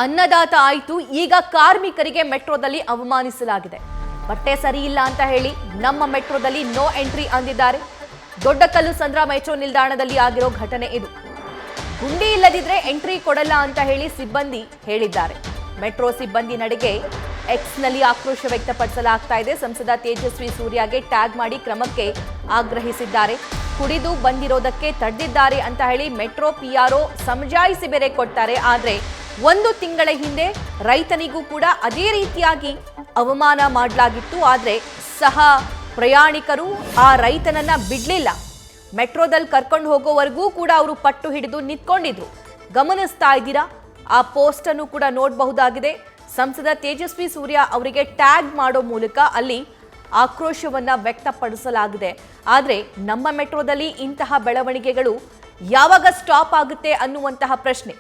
ಅನ್ನದಾತ ಆಯ್ತು, ಈಗ ಕಾರ್ಮಿಕರಿಗೆ ಮೆಟ್ರೋದಲ್ಲಿ ಅವಮಾನಿಸಲಾಗಿದೆ. ಬಟ್ಟೆ ಸರಿ ಇಲ್ಲ ಅಂತ ಹೇಳಿ ನಮ್ಮ ಮೆಟ್ರೋದಲ್ಲಿ ನೋ ಎಂಟ್ರಿ ಅಂದಿದ್ದಾರೆ. ದೊಡ್ಡಕಲ್ಲು ಸಂದ್ರ ಮೆಟ್ರೋ ನಿಲ್ದಾಣದಲ್ಲಿ ಆಗಿರೋ ಘಟನೆ ಇದು. ಗುಂಡಿ ಇಲ್ಲದಿದ್ರೆ ಎಂಟ್ರಿ ಕೊಡಲ್ಲ ಅಂತ ಹೇಳಿ ಸಿಬ್ಬಂದಿ ಹೇಳಿದ್ದಾರೆ. ಮೆಟ್ರೋ ಸಿಬ್ಬಂದಿ ನಡೆಗೆ ಎಕ್ಸ್ನಲ್ಲಿ ಆಕ್ರೋಶ ವ್ಯಕ್ತಪಡಿಸಲಾಗ್ತಾ ಇದೆ. ಸಂಸದ ತೇಜಸ್ವಿ ಸೂರ್ಯಗೆ ಟ್ಯಾಗ್ ಮಾಡಿ ಕ್ರಮಕ್ಕೆ ಆಗ್ರಹಿಸಿದ್ದಾರೆ. ಕುಡಿದು ಬಂದಿರೋದಕ್ಕೆ ತಡೆದಿದ್ದಾರೆ ಅಂತ ಹೇಳಿ ಮೆಟ್ರೋ ಪಿಆರ್ಒ ಸಮಜಾಯಿಸಿ ಬೇರೆ ಕೊಡ್ತಾರೆ. ಆದ್ರೆ 1 ತಿಂಗಳ ಹಿಂದೆ ರೈತನಿಗೂ ಕೂಡ ಅದೇ ರೀತಿಯಾಗಿ ಅವಮಾನ ಮಾಡಲಾಗಿತ್ತು. ಆದ್ರೆ ಸಹ ಪ್ರಯಾಣಿಕರು ಆ ರೈತನನ್ನ ಬಿಡ್ಲಿಲ್ಲ. ಮೆಟ್ರೋದಲ್ಲಿ ಕರ್ಕೊಂಡು ಹೋಗೋವರೆಗೂ ಕೂಡ ಅವರು ಪಟ್ಟು ಹಿಡಿದು ನಿಂತ್ಕೊಂಡಿದ್ರು. ಗಮನಿಸ್ತಾ ಇದ್ದೀರಾ, ಆ ಪೋಸ್ಟ್ ಅನ್ನು ಕೂಡ ನೋಡಬಹುದಾಗಿದೆ. ಸಂಸದ ತೇಜಸ್ವಿ ಸೂರ್ಯ ಅವರಿಗೆ ಟ್ಯಾಗ್ ಮಾಡೋ ಮೂಲಕ ಅಲ್ಲಿ ಆಕ್ರೋಶವನ್ನ ವ್ಯಕ್ತಪಡಿಸಲಾಗಿದೆ. ಆದರೆ ನಮ್ಮ ಮೆಟ್ರೋದಲ್ಲಿ ಇಂತಹ ಬೆಳವಣಿಗೆಗಳು ಯಾವಾಗ ಸ್ಟಾಪ್ ಆಗುತ್ತೆ ಅನ್ನುವಂತಹ ಪ್ರಶ್ನೆ.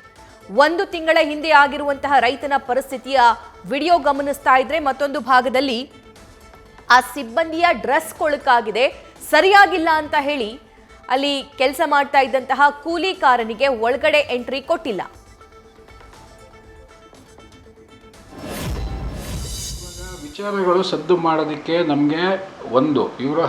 1 ತಿಂಗಳ ಹಿಂದೆ ಆಗಿರುವಂತಹ ರೈತನ ಪರಿಸ್ಥಿತಿಯ ವಿಡಿಯೋ ಗಮನಿಸ್ತಾ ಇದ್ರೆ ಮತ್ತೊಂದು ಭಾಗದಲ್ಲಿ ಆ ಸಿಬ್ಬಂದಿಯ ಡ್ರೆಸ್ ಕೊಳಕಾಗಿದೆ, ಸರಿಯಾಗಿಲ್ಲ ಅಂತ ಹೇಳಿ ಅಲ್ಲಿ ಕೆಲಸ ಮಾಡ್ತಾ ಇದ್ದಂತಹ ಕೂಲಿಕಾರನಿಗೆ ಒಳಗಡೆ ಎಂಟ್ರಿ ಕೊಟ್ಟಿಲ್ಲ. ವಿಚಾರಗಳು ಸದ್ದು ಮಾಡೋದಕ್ಕೆ ನಮಗೆ ಇವರು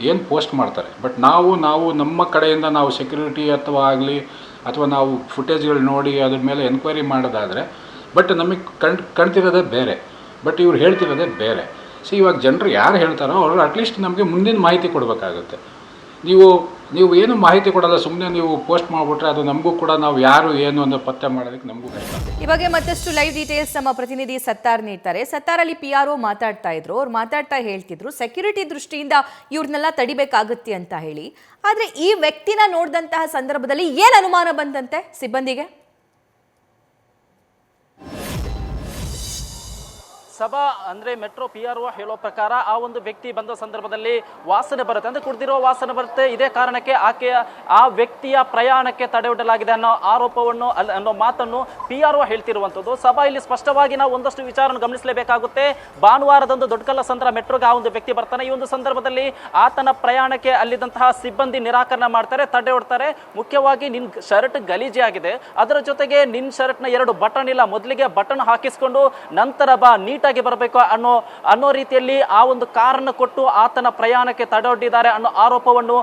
ಏನು ಪೋಸ್ಟ್ ಮಾಡ್ತಾರೆ, ಬಟ್ ನಾವು ನಮ್ಮ ಕಡೆಯಿಂದ ನಾವು ಸೆಕ್ಯೂರಿಟಿ ಅಥವಾ ನಾವು ಫುಟೇಜ್ಗಳು ನೋಡಿ ಅದ್ರ ಮೇಲೆ ಎನ್ಕ್ವೈರಿ ಮಾಡೋದಾದರೆ ಬಟ್ ನಮಗೆ ಕಾಣ್ತಿರೋದೇ ಬೇರೆ, ಬಟ್ ಇವ್ರು ಹೇಳ್ತಿರೋದೇ ಬೇರೆ. ಇವಾಗ ಜನರು ಯಾರು ಹೇಳ್ತಾರೋ ಅವರು ಅಟ್ಲೀಸ್ಟ್ ನಮಗೆ ಮುಂದಿನ ಮಾಹಿತಿ ಕೊಡಬೇಕಾಗುತ್ತೆ. ನೀವು ಏನು ಮಾಹಿತಿ ಕೊಡಲ್ಲ, ಸುಮ್ಮನೆ ನೀವು ಪೋಸ್ಟ್ ಮಾಡಿಬಿಟ್ರೆ ಅದು ನಮಗೂ ಕೂಡ ನಾವು ಯಾರು ಏನು ಅನ್ನೋ ಪತ್ತೆ ಮಾಡೋದಕ್ಕೆ ನಮಗೂ ಕಷ್ಟ. ಈ ಬಗ್ಗೆ ಮತ್ತಷ್ಟು ಲೈವ್ ಡೀಟೇಲ್ಸ್ ನಮ್ಮ ಪ್ರತಿನಿಧಿ ಸತ್ತಾರ್ ನೀಡ್ತಾರೆ. ಸತ್ತಾರಲ್ಲಿ ಪಿಆರ್ಒ ಮಾತಾಡ್ತಾ ಇದ್ರು. ಅವ್ರು ಮಾತಾಡ್ತಾ ಹೇಳ್ತಿದ್ರು ಸೆಕ್ಯೂರಿಟಿ ದೃಷ್ಟಿಯಿಂದ ಇವ್ರನ್ನೆಲ್ಲ ತಡಿಬೇಕಾಗುತ್ತೆ ಅಂತ ಹೇಳಿ. ಆದ್ರೆ ಈ ವ್ಯಕ್ತಿನ ನೋಡಿದಂತಹ ಸಂದರ್ಭದಲ್ಲಿ ಏನ್ ಅನುಮಾನ ಬಂದಂತೆ ಸಿಬ್ಬಂದಿಗೆ? ಸಭಾ ಅಂದರೆ ಮೆಟ್ರೋ ಪಿಆರ್ಒ ಹೇಳೋ ಪ್ರಕಾರ ಆ ಒಂದು ವ್ಯಕ್ತಿ ಬಂದ ಸಂದರ್ಭದಲ್ಲಿ ವಾಸನೆ ಬರುತ್ತೆ, ಅಂದರೆ ಕುಡಿದಿರೋ ವಾಸನೆ ಬರುತ್ತೆ. ಇದೇ ಕಾರಣಕ್ಕೆ ಆ ವ್ಯಕ್ತಿಯ ಪ್ರಯಾಣಕ್ಕೆ ತಡೆಯೊಡ್ಡಲಾಗಿದೆ ಅನ್ನೋ ಆರೋಪವನ್ನು ಅನ್ನೋ ಮಾತನ್ನು ಪಿಆರ್ಒ ಹೇಳ್ತಿರುವಂಥದ್ದು. ಸಭಾ ಇಲ್ಲಿ ಸ್ಪಷ್ಟವಾಗಿ ನಾವು ಒಂದಷ್ಟು ವಿಚಾರವನ್ನು ಗಮನಿಸಲೇಬೇಕಾಗುತ್ತೆ. ಭಾನುವಾರದಂದು ದೊಡ್ಡಕಲ್ಲ ಸಂದ್ರ ಮೆಟ್ರೋಗೆ ಆ ಒಂದು ವ್ಯಕ್ತಿ ಬರ್ತಾನೆ. ಈ ಒಂದು ಸಂದರ್ಭದಲ್ಲಿ ಆತನ ಪ್ರಯಾಣಕ್ಕೆ ಅಲ್ಲಿದ್ದಂತಹ ಸಿಬ್ಬಂದಿ ನಿರಾಕರಣೆ ಮಾಡ್ತಾರೆ, ತಡೆಯೊಡ್ತಾರೆ. ಮುಖ್ಯವಾಗಿ ನಿನ್ನ ಶರ್ಟ್ ಗಲೀಜೆ ಆಗಿದೆ, ಅದರ ಜೊತೆಗೆ ನಿನ್ನ ಶರ್ಟ್ನ 2 ಬಟನ್ ಇಲ್ಲ, ಮೊದಲಿಗೆ ಬಟನ್ ಹಾಕಿಸ್ಕೊಂಡು ನಂತರ ಬಾ ನೀಟಾಗಿ ಬರಬೇಕು ಅನ್ನೋ ರೀತಿಯಲ್ಲಿ ಆ ಒಂದು ಕಾರನ್ನು ಕೊಟ್ಟು ಆತನ ಪ್ರಯಾಣಕ್ಕೆ ತಡೆಯೊಡ್ಡಿದ್ದಾರೆ ಅನ್ನೋ ಆರೋಪವನ್ನು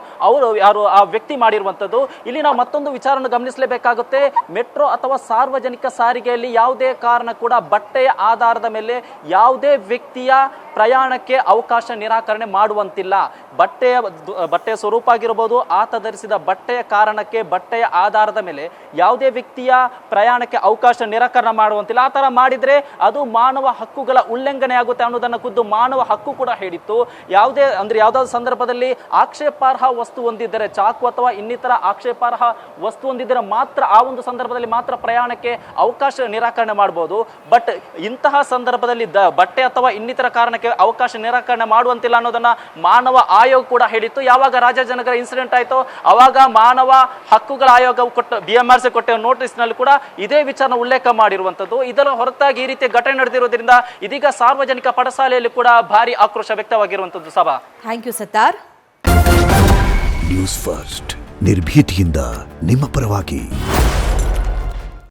ಆ ವ್ಯಕ್ತಿ ಮಾಡಿರುವಂಥದ್ದು. ಇಲ್ಲಿ ನಾವು ಮತ್ತೊಂದು ವಿಚಾರವನ್ನು ಗಮನಿಸಲೇಬೇಕಾಗುತ್ತೆ. ಮೆಟ್ರೋ ಅಥವಾ ಸಾರ್ವಜನಿಕ ಸಾರಿಗೆಯಲ್ಲಿ ಯಾವುದೇ ಕಾರಣ ಕೂಡ ಬಟ್ಟೆಯ ಆಧಾರದ ಮೇಲೆ ಯಾವುದೇ ವ್ಯಕ್ತಿಯ ಪ್ರಯಾಣಕ್ಕೆ ಅವಕಾಶ ನಿರಾಕರಣೆ ಮಾಡುವಂತಿಲ್ಲ. ಬಟ್ಟೆಯ ಸ್ವರೂಪ ಆಗಿರಬಹುದು, ಆತ ಧರಿಸಿದ ಬಟ್ಟೆಯ ಕಾರಣಕ್ಕೆ ಬಟ್ಟೆಯ ಆಧಾರದ ಮೇಲೆ ಯಾವುದೇ ವ್ಯಕ್ತಿಯ ಪ್ರಯಾಣಕ್ಕೆ ಅವಕಾಶ ನಿರಾಕರಣೆ ಮಾಡುವಂತಿಲ್ಲ. ಆ ಥರ ಮಾಡಿದರೆ ಅದು ಮಾನವ ಹಕ್ಕುಗಳ ಉಲ್ಲಂಘನೆ ಆಗುತ್ತೆ ಅನ್ನೋದನ್ನು ಖುದ್ದು ಮಾನವ ಹಕ್ಕು ಕೂಡ ಹೇಳಿತ್ತು. ಯಾವುದಾದ್ರು ಸಂದರ್ಭದಲ್ಲಿ ಆಕ್ಷೇಪಾರ್ಹ ವಸ್ತು ಹೊಂದಿದ್ದರೆ, ಚಾಕು ಅಥವಾ ಇನ್ನಿತರ ಆಕ್ಷೇಪಾರ್ಹ ವಸ್ತು ಹೊಂದಿದ್ದರೆ ಮಾತ್ರ ಆ ಒಂದು ಸಂದರ್ಭದಲ್ಲಿ ಮಾತ್ರ ಪ್ರಯಾಣಕ್ಕೆ ಅವಕಾಶ ನಿರಾಕರಣೆ ಮಾಡಬಹುದು. ಬಟ್ ಇಂತಹ ಸಂದರ್ಭದಲ್ಲಿ ಬಟ್ಟೆ ಅಥವಾ ಇನ್ನಿತರ ಕಾರಣಕ್ಕೆ ಅವಕಾಶ ನಿರಾಕರಣೆ ಮಾಡುವಂತಿಲ್ಲ ಅನ್ನೋದನ್ನ ಮಾನವ ಆಯೋಗ ಕೂಡ ಹೇಳಿತ್ತು. ಯಾವಾಗ ರಾಜಾಜಿನಗರ ಇನ್ಸಿಡೆಂಟ್ ಆಯಿತು ಅವಾಗ ಮಾನವ ಹಕ್ಕುಗಳ ಆಯೋಗ BMRC ಕೊಟ್ಟ ನೋಟಿಸ್ ನಲ್ಲಿ ಕೂಡ ಇದೇ ವಿಚಾರ ಉಲ್ಲೇಖ ಮಾಡಿರುವಂತದ್ದು. ಇದರ ಹೊರತಾಗಿ ಈ ರೀತಿಯ ಘಟನೆ ನಡೆದಿರೋದ್ರಿಂದ ಇದೀಗ ಸಾರ್ವಜನಿಕ ಪಡಸಾಲೆಯಲ್ಲಿ ಕೂಡ ಭಾರಿ ಆಕ್ರೋಶ ವ್ಯಕ್ತವಾಗಿರುವಂತದ್ದು. ಸಭಾ, thank you Sattar. News First ನಿರ್ಭೀತಿಯಿಂದ ನಿಮ್ಮ ಪರವಾಗಿ.